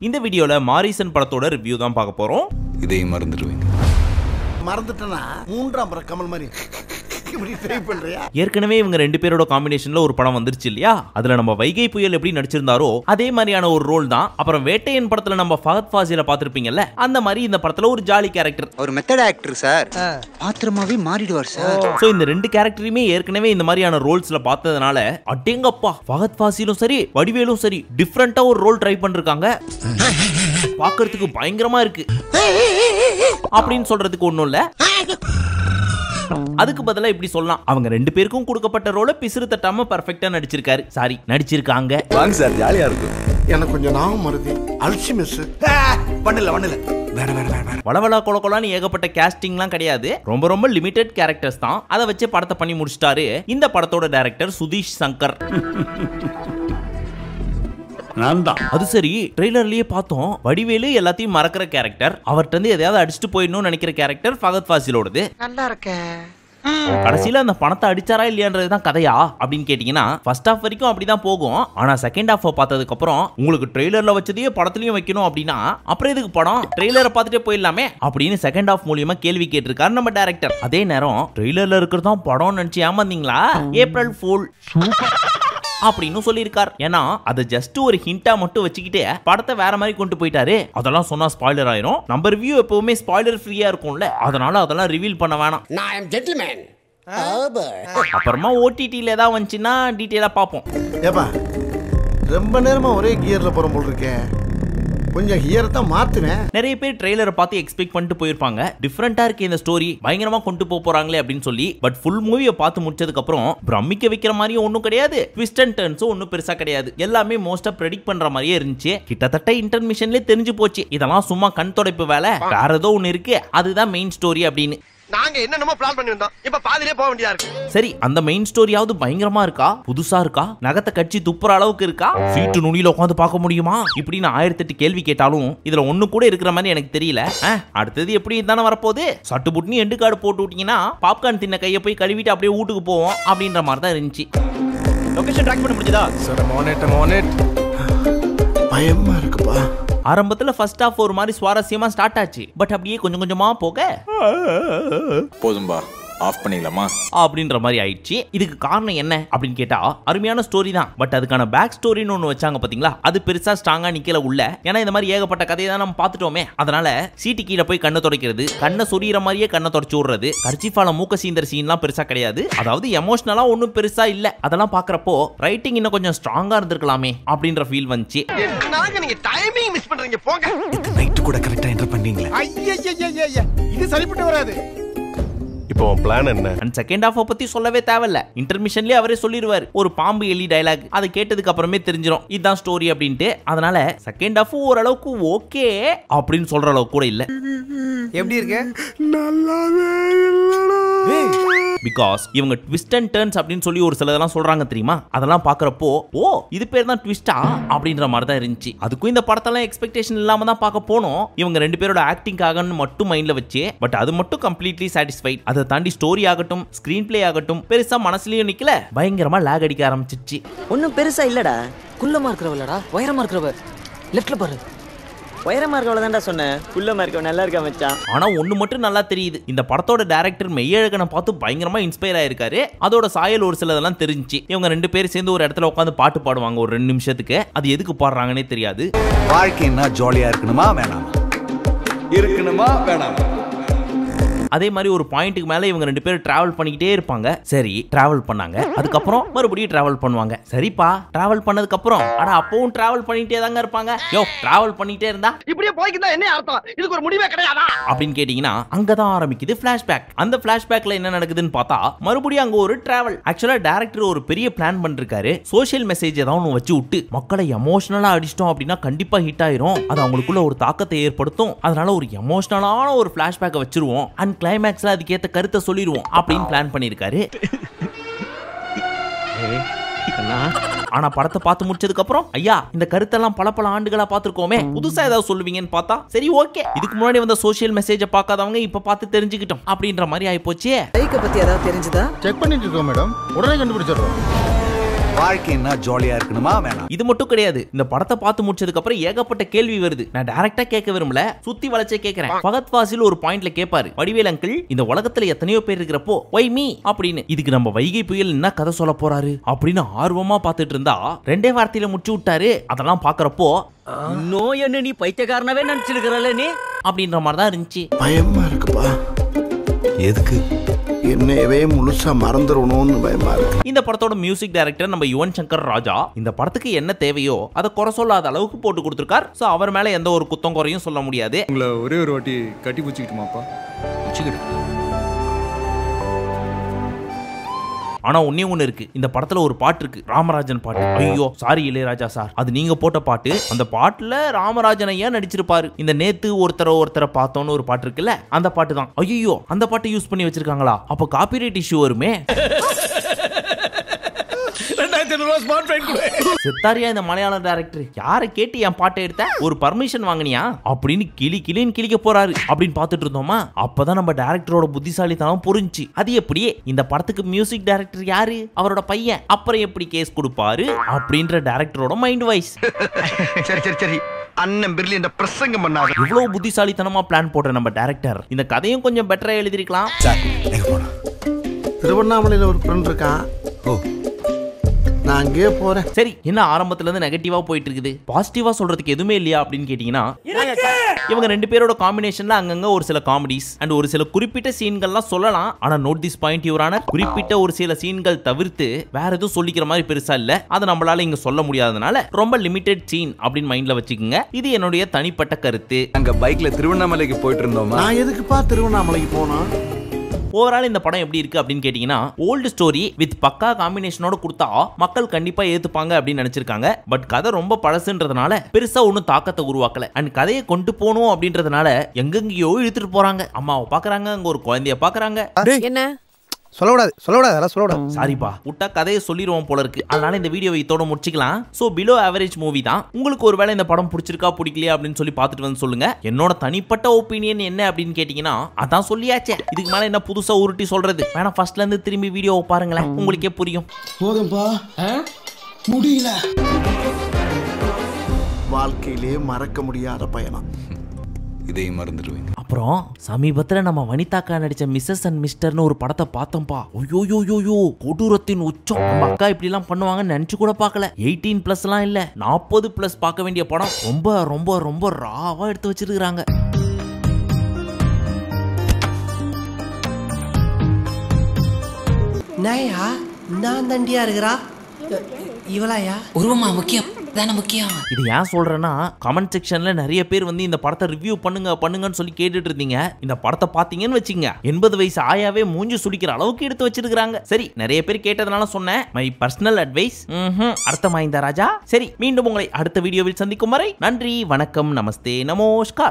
இந்த வீடியோல மாரிசன் படத்தோட ரிவ்யூ தான் பார்க்க போறோம். இதையும் மறந்துடுவீங்க. மறந்துட்டனா மூன்றாம் பர கமல் மாதிரி இப்படி ட்ரை பண்றியா? ஏற்கனவே இவங்க ரெண்டு பேரோட காம்பினேஷன்ல ஒரு படம் வந்துருச்சு இல்லையா? அதுல நம்ம வைகை புயல் எப்படி நடிச்சிருந்தாரோ அதே மாதிரியான ஒரு ரோல் தான். அப்புறம் வேட்டையன் படத்துல நம்ம ஃபஹத் ஃபாசில பாத்திருப்பீங்கல்ல, அந்த மாதிரி இந்த படத்துல ஒரு ஜாலி கேரக்டர். ஒரு மெத்தட் ஆக்டர் சார், பாத்திரமாவே மாறிடுவார் சார். சோ இந்த ரெண்டு கேரக்டருமே ஏற்கனவே இந்த மாதிரியான ரோல்ஸ்ல பார்த்ததுனால அடேங்கப்பா ஃபஹத் ஃபாசிலும் சரி வடிவேலும் சரி டிஃபரெண்டா ஒரு ரோல் ட்ரை பண்ணிருக்காங்க. பார்க்கிறதுக்கு பயங்கரமா இருக்கு அப்படின்னு சொல்றதுக்கு ஒண்ணும் இல்ல. அதுக்கு பதிலா இப்படி சொல்லலாம், அவங்க ரெண்டு பேருக்கும் கொடுக்கப்பட்ட ரோலை பிசுறு தட்டாம பெர்ஃபெக்ட்டா நடிச்சிருக்காரு. சாரி நடிச்சிருக்காங்க. வாங்க சார், ஜாலியா இருக்கும். எனக்கு கொஞ்சம் நாவும் மருதி அல்சிமஸ் பண்ணல வளவளா கொலகொலான்னு ஏகப்பட்ட கேஸ்டிங்லாம் கிடையாது. ரொம்ப ரொம்ப லிமிடெட் கேரக்டர்ஸ் தான். அதை வச்சு படத்தை பண்ணி முடிச்சிட்டாரு இந்த படத்தோட டைரக்டர் சுதீஷ் சங்கர். அது சரி, ட்ரெய்லர்லயே பார்த்தோம் வடிவேலு எல்லாத்தையும் மறக்கிற கேரக்டர், அவர்கிட்ட இருந்து எதையாவது அடிச்சுட்டு போயிடணும்னு நினைக்கிற கேரக்டர் ஃபஹத் ஃபாசிலோடது. நல்லா இருக்க. கடைசியில அந்த பணத்தை அடிச்சாரா இல்லையான்றதுதான் கதையா அப்படின்னு கேட்டீங்கன்னா ஃபர்ஸ்ட் ஹாஃப் வரைக்கும் அப்படிதான் போகும். ஆனா செகண்ட் ஹாஃப் பார்த்ததுக்கு அப்புறம் உங்களுக்கு ட்ரெய்லர்ல வச்சதையே படத்துலயும் வைக்கணும் அப்படின்னா அப்புறம் எதுக்கு படம், ட்ரெய்லரை பார்த்துட்டே போயிடலாமே அப்படின்னு செகண்ட் ஹாஃப் மூலியமா கேள்வி கேட்டிருக்காரு நம்ம டைரக்டர். அதே நேரம் ட்ரெய்லர்ல இருக்கிறதும் படம் நினைச்சு ஏமாந்தீங்களா, ஏப்ரல் ஃபூல் அப்படின்னு சொல்லியிருக்கார். ஏன்னா அதை ஜஸ்ட் ஒரு ஹிண்டா மட்டும் வச்சுக்கிட்டு படத்தை வேற மாதிரி கொண்டு போயிட்டாரு. அதெல்லாம் சொன்னா ஸ்பாயிலர் ஆயிரும். நம்ம ரிவ்யூ எப்பவுமே ஸ்பாயிலர் ஃப்ரீயா இருக்கும்ல, அதனால அதெல்லாம் ரிவீல் பண்ண வேணாம். அப்புறமா ஓடிடில ஏதாவது வந்துச்சுன்னா டீட்டெயிலா பார்ப்போம். ஏப்பா ரொம்ப நேரமா ஒரே கியர்ல போற போல இருக்கேன், கொஞ்சம் கியர் தான் மாத்துவேன். நிறைய பேர் ட்ரெய்லரை பார்த்து எக்ஸ்பெக்ட் பண்ணிட்டு போயிருப்பாங்க, டிஃபரெண்டா இருக்கு இந்த ஸ்டோரி, பயங்கரமா கொண்டு போறாங்களே அப்படின்னு சொல்லி. பட் ஃபுல் மூவியை பார்த்து முடிச்சதுக்கு அப்புறம் பிரமிக்க வைக்கிற மாதிரியும் ஒன்றும் கிடையாது, ட்விஸ்ட் அண்ட் டர்ன்ஸும் ஒன்றும் பெருசா கிடையாது. எல்லாமே மோஸ்டா ப்ரெடிக்ட் பண்ற மாதிரியே இருந்துச்சு. கிட்டத்தட்ட இன்டர்மிஷன்லேயே தெரிஞ்சு போச்சு இதெல்லாம் சும்மா கண் தொடைப்பு வேலை, வேற ஏதோ ஒன்று இருக்கு, அதுதான் மெயின் ஸ்டோரி அப்படின்னு. நாங்க என்னென்னமோ பிளான் பண்ணி வந்தோம், இப்ப பாதியிலே போக வேண்டியதா இருக்கு. சரி, அந்த மெயின் ஸ்டோரியாவது பயங்கரமா இருக்கா, புதுசா இருக்கா, நகத்தை கட்சி துப்புற அளவுக்கு இருக்கா, சீட்டு நுனியில உட்காந்து பார்க்க முடியுமா இப்படின்னு 1008 கேள்வி கேட்டாலும் இதுல ஒண்ணு கூட இருக்கிற மாதிரி எனக்கு தெரியல. அடுத்தது எப்படி தானே வரப்போகுது, சட்டு புட்னி எண்டு கார்டு போட்டு விட்டீங்கன்னா பாப்கார்ன் தின்ன கையை போய் கழுவிட்டு அப்படியே வீட்டுக்கு போவோம் அப்படின்ற மாதிரி தான் இருந்துச்சு. லொகேஷன் ட்ராக் பண்ண முடிஞ்சதா சார்? மோனேட் பயமா இருக்குப்பா. ஆரம்பத்துல ஃபர்ஸ்ட் ஹாஃப் ஒரு மாதிரி சுவாரஸ்யமா ஸ்டார்ட் ஆச்சு. பட் அப்படியே கொஞ்சம் கொஞ்சமா போக போதும்பா, ஆஃப் பண்ணிடலாமா அப்படின்ற மாதிரி ஆயிடுச்சு. இதுக்கு காரணம் என்ன அப்படின்னு கேட்டா அருமையான ஸ்டோரி தான். பட் அதுக்கான பேக் ஸ்டோரின்னு ஒன்று வச்சாங்க பாத்தீங்களா, அது பெருசா ஸ்ட்ராங்கா நிக்கல உள்ள. ஏன்னா இந்த மாதிரி ஏகப்பட்ட கதையை தான் நம்ம பார்த்துட்டோமே. அதனால சீட்டு கீழே போய் கண்ணை துடைக்கிறது, கண்ணை சொரியிற மாதிரியே கண்ணை தொடச்சு விடுறது, கர்ச்சிஃபால மூக்க சீந்தர் சீன்லாம் பெருசா கிடையாது. அதாவது எமோஷனலா ஒன்றும் பெருசா இல்ல. அதெல்லாம் பாக்குறப்போ ரைட்டிங் இன்னும் கொஞ்சம் ஸ்ட்ராங்கா இருந்திருக்கலாமே அப்படின்ற ஃபீல் வந்துச்சு. நீங்க டைமிங் மிஸ் பண்றீங்க போங்க. நைட் கூட கரெக்டா என்டர் பண்ணீங்களே, இது சரிப்பட்டு வராது. இப்போ பிளான் என்ன? அண்ட் செகண்ட் ஹாஃப் பத்தி சொல்லவே தேவையில்ல, இன்டர்மிஷன்லயே அவரே சொல்லிடுவார் ஒரு பாம்பு எலி டயலாக். அதை கேட்டதுக்கு அப்புறமே தெரிஞ்சிடும் இதுதான் ஸ்டோரி அப்படின்ட்டு. அதனால செகண்ட் ஹாஃப் ஓரளவுக்கு ஓகே அப்படின்னு சொல்ற அளவுக்கு கூட இல்ல. எப்படி இருக்கு? நல்லாவே பிகாஸ் இவங்க ட்விஸ்ட் அண்ட் டர்ன்ஸ் அப்படின்னு சொல்லி ஒரு சிலதெல்லாம் சொல்றாங்க தெரியுமா, அதெல்லாம் பாக்குறப்போ ஓ இது பேர் தான் ட்விஸ்டா அப்படின்ற மாதிரி தான் இருந்துச்சு. அதுக்கும் இந்த படத்தெல்லாம் எக்ஸ்பெக்டேஷன் இல்லாம தான் பார்க்க போனோம், இவங்க ரெண்டு பேரோட ஆக்டிங்காகன்னு மட்டும் மைண்ட்ல வச்சு. பட் அது மட்டும் கம்ப்ளீட்லி சாட்டிஸ்ஃபைட். அதை தாண்டி ஸ்டோரி ஆகட்டும் ஸ்கிரீன் பிளே ஆகட்டும் பெருசா மனசுலயும் நிக்கல, பயங்கரமா லாக் அடிக்க ஆரம்பிச்சிச்சு. ஒன்னும் பெருசா இல்லடா, குள்ளமா இருக்கிறவளடா, உயரமா இருக்கிறவ லெஃப்ட்ல பாரு, உயரமா இருக்கவள தான்டா சொன்னேன், குள்ளமா இருக்கவ நல்லா இருக்கா மச்சான். ஆனா ஒண்ணு மட்டும் நல்லா தெரியுது, இந்த படத்தோட டைரக்டர் மெய்யழகனை பார்த்து பயங்கரமா இன்ஸ்பயர் ஆயிருக்காரு. அதோட சாயல் ஒரு சிலதெல்லாம் தெரிஞ்சு. இவங்க ரெண்டு பேரும் சேர்ந்து ஒரு இடத்துல உட்காந்து பாட்டு பாடுவாங்க ஒரு 2 நிமிஷத்துக்கு. அது எதுக்கு பாடுறாங்கன்னே தெரியாது. வாழ்க்கைன்னா ஜாலியா இருக்கணுமா வேணாமா, இருக்கணுமா வேணாமா. அதே மாதிரி ஒரு பாயிண்ட்டுக்கு மேல இவங்க ரெண்டு பேரும் டிராவல் பண்ணிக்கிட்டே இருப்பாங்க. சரி டிராவல் பண்ணாங்க, அதுக்கப்புறம் மறுபடியும் டிராவல் பண்ணுவாங்க. சரிப்பா டிராவல் பண்ணதுக்கு அப்புறம் ஆனா அப்பவும் டிராவல் பண்ணிட்டே தாங்க இருப்பாங்க. யோ டிராவல் பண்ணிட்டே இருந்தா இப்படியே போய்க்கிட்டா என்ன அர்த்தம், இதுக்கு ஒரு முடிவே கிடையாதா அப்படின்னு கேட்டீங்கன்னா அங்கதான் ஆரம்பிக்குது பிளாஷ்பேக். அந்த பிளாஷ்பேக்ல என்ன நடக்குதுன்னு பார்த்தா மறுபடியும் அங்க ஒரு டிராவல். ஆக்சுவலா டைரக்டர் ஒரு பெரிய பிளான் பண்ணிருக்காரு, சோஷியல் மெசேஜ் ஏதாவது ஒன்று வச்சு விட்டு மக்களை எமோஷனலா அடிச்சிட்டோம் அப்படின்னா கண்டிப்பா ஹிட் ஆயிரும், அது அவங்களுக்குள்ள ஒரு தாக்கத்தை ஏற்படுத்தும். அதனால ஒரு எமோஷனலான ஒரு பிளாஷ்பேக்கை வச்சிருவோம், அண்ட் கிளைமேக்ஸ்ல அதுக்கேத்த கருத்தை சொல்லிடுவோம் அப்படின்னு பிளான் பண்ணிருக்காரு. ஆனா படத்தை பார்த்து முடிச்சதுக்கு அப்புறம் ஐயா இந்த கருத்தெல்லாம் பல ஆண்டுகளா பார்த்திருக்கோமே, புதுசா ஏதாவது சொல்லுவீங்கன்னு பார்த்தா சரி ஓகே இதுக்கு முன்னாடி வந்த சோஷியல் மெசேஜை பார்க்காதவங்க இப்ப பார்த்து தெரிஞ்சுக்கிட்டோம் அப்படின்ற மாதிரி ஆயிப்போச்சு. பைக்கை பத்தி ஏதாவது தெரிஞ்சுதா? செக் பண்ணிட்டு இருக்கோம் மேடம், உடனே கண்டுபிடிச்சிடுறோம். வாழ்க்கைன்னா ஜாலியா இருக்கணுமா வேணாம்? இது மட்டும் கிடையாது, இந்த படத்தை பார்த்து முடிச்சதுக்கு அப்புறம் ஏகப்பட்ட கேள்வி வருது. நான் டைரக்டா கேட்க விரும்பல, சுத்தி வளைச்சே கேட்கிறேன். ஃபகத் ஃபாசில் ஒரு பாயிண்ட்ல கேட்பாரு, வடிவேல் அங்கிள் இந்த உலகத்துல எத்தனையோ பேர் இருக்கிறப்போ வை மீ அப்படின்னு, இதுக்கு நம்ம வைகை புயல் என்ன கதை சொல்ல போறாரு அப்படின்னு ஆர்வமா பார்த்துட்டு இருந்தா 2 வார்த்தையில முடிச்சு விட்டாரு. அதெல்லாம் பாக்குறப்போ நோய் என்ன நீ பைத்தியக்காரனவே நினைச்சிருக்கிறல்ல நீ அப்படின்ற மாதிரி தான் இருந்துச்சு. பயமா இருக்குப்பா. எதுக்கு? என்னையவே முழுசா மறந்துடணும்னு பயமா இருக்கு. இந்த படத்தோட மியூசிக் டைரக்டர் நம்ம யுவன் சங்கர் ராஜா இந்த படத்துக்கு என்ன தேவையோ அதை குறை சொல்லாத அளவுக்கு போட்டு கொடுத்திருக்கார். சோ அவர் மேல எந்த ஒரு குத்தம் குறையும் சொல்ல முடியாது. உங்களை ஒரே ஒரு வாட்டி கட்டி பிடிச்சிக்கிட்டுமாப்பா? ஆனா ஒண்ணு இருக்கு, இந்த படத்துல ஒரு பாட்டு இருக்கு, ராமராஜன் பாட்டு. ஐயோ சாரி இளையராஜா சார், அது நீங்க போட்ட பாட்டு. அந்த பாட்டுல ராமராஜன் ஐயா நடிச்சிருப்பாரு. இந்த நேத்து ஒருத்தரை பார்த்தோன்னு ஒரு பாட்டு இருக்குல்ல, அந்த பாட்டு தான். ஐயோ அந்த பாட்டை யூஸ் பண்ணி வச்சிருக்காங்களா? அப்ப காப்பிரைட் இஷ்யூ வருமே. சித்தாரியா இந்த மலையாள டைரக்டர், யாரை கேட்டு என் பாட்டை எடுத்த, ஒரு பர்மிஷன் வாங்கினியா அப்படின்னு கிளின்னு கிளிக்க போறாரு அப்படின்னு பார்த்துட்டு இருந்தோமா. அப்பதான் நம்ம டைரக்டரோட புத்திசாலித்தனம் புரிஞ்சுச்சு. அது எப்படியே இந்த படத்துக்கு மியூசிக் டைரக்டர் யாரு, அவரோட பையன், அப்புறம் எப்படி கேஸ் கொடுப்பாரு அப்படின்ற டைரக்டரோட மைண்ட் வாய்ஸ். சரி அண்ணன் பிரில்லியன்ட் பிரசங்கம் பண்ணாத. இவ்வளவு புத்திசாலித்தனமா பிளான் போடுற நம்ம டைரக்டர் இந்த கதையும் கொஞ்சம் பெட்டரா எழுதிருக்கலாம். திருவண்ணாமலையில ஒரு ஃப்ரெண்ட் இருக்கான். ஓ, நான் அங்கேயே போறேன். சரி, என்ன ஆரம்பத்துல இருந்து நெகட்டிவா போயிட்டு இருக்குது, பாசிட்டிவா சொல்றதுக்கு எதுவுமே இல்லையா அப்படின்னு கேட்டீங்கன்னா, இவங்க 2 பேரோட காம்பினேஷன்ல அங்கங்க ஒரு சில காமெடிஸ் அண்ட் ஒரு சில குறிப்பிட்ட சீன்கள்லாம் சொல்லலாம். ஆனா note this point your honour, குறிப்பிட்ட ஒரு சில சீன்கள் தவிர்த்து வேற எதுவும் சொல்லிக்கிற மாதிரி பெருசா இல்ல. அதை நம்மளால இங்க சொல்ல முடியாதனால ரொம்ப லிமிடெட் சீன் அப்படின்னு மைண்ட்ல வச்சுக்கோங்க. இது என்னுடைய தனிப்பட்ட கருத்து. அங்க பைக்ல திருவண்ணாமலைக்கு போயிட்டு இருந்தோமா. நான் எதுக்குப்பா திருவண்ணாமலைக்கு போனா? ஓவரால் இந்த படம் எப்படி இருக்கு அப்படின்னு கேட்டீங்கன்னா, ஓல்டு ஸ்டோரி வித் பக்கா காம்பினேஷனோட கொடுத்தா மக்கள் கண்டிப்பா ஏத்துப்பாங்க அப்படின்னு நினைச்சிருக்காங்க. பட் கதை ரொம்ப பழசுன்றதுனால பெருசா ஒன்னும் தாக்கத்தை உருவாக்கல. அண்ட் கதையை கொண்டு போகணும் அப்படின்றதுனால எங்கெங்கயோ இழுத்துட்டு போறாங்க. அம்மாவை பாக்குறாங்க, அங்க ஒரு குழந்தைய பாக்குறாங்க. என்ன சொல்லக்கூடாது. சாரிப்பா, விட்டா கதையை சொல்லிடுவோம் போல இருக்கு. அதனால இந்த வீடியோவை இதோட முடிச்சுக்கலாம். சோ பிலோ ஆவரேஜ் மூவி தான். உங்களுக்கு ஒருவேளை இந்த படம் பிடிச்சிருக்கா பிடிக்கலையா அப்படின்னு சொல்லி பார்த்துட்டு வந்து சொல்லுங்க. என்னோட தனிப்பட்ட ஒப்பீனியன் என்ன அப்படின்னு கேட்டீங்கன்னா, அதான் சொல்லியாச்சே, இதுக்கு மேல என்ன புதுசா உருட்டி சொல்றது வேணா. ஃபர்ஸ்ட்ல இருந்து திரும்பி வீடியோவை பாருங்களேன், உங்களுக்கே புரியும். போதும்பா, முடியல. வாழ்க்கையிலே மறக்க முடியாத பயணம். இதையும் மறந்துடுவேன். அப்புறம் சமீபத்துல நம்ம வனிதாக்கா நடிச்ச மிஸ்ஸஸ் அண்ட் மிஸ்டர்னு ஒரு படத்தை பார்த்தோம்பா. ஐயோயோயோ, கொடூரத்தின் உச்சம். நம்ம அக்கா இப்படி எல்லாம் பண்ணுவாங்கன்னு நினைச்சு கூட பார்க்கல. 18+ எல்லாம் இல்ல, 40+ பார்க்க வேண்டிய படம். ரொம்ப ரொம்ப ரொம்ப ராவா எடுத்து வச்சிருக்காங்க. நாயா நான் தண்டியா இருக்கிறா இவளாயா உருவமா முக்கியம் தான முக்கியம். இது ஏன் சொல்றேன்னா, கமெண்ட் செக்ஷன்ல நிறைய பேர் வந்து இந்த படத்தை ரிவ்யூ பண்ணுங்கன்னு சொல்லி கேட்டுட்டு இருந்தீங்க. இந்த படத்தை பாத்தீங்கன்னு வச்சுங்க, 80 வயசு ஆயாவே மூஞ்சி சுடிக்கிற அளவுக்கு எடுத்து வச்சிருக்காங்க. சரி, நிறைய பேர் கேட்டதுனால சொன்னேன், மை பர்சனல் அட்வைஸ். அர்த்தமாய்ந்த ராஜா. சரி, மீண்டும் உங்களை அடுத்த வீடியோவில் சந்திக்கும் வரை நன்றி, வணக்கம், நமஸ்தே, நமோஸ்கார்.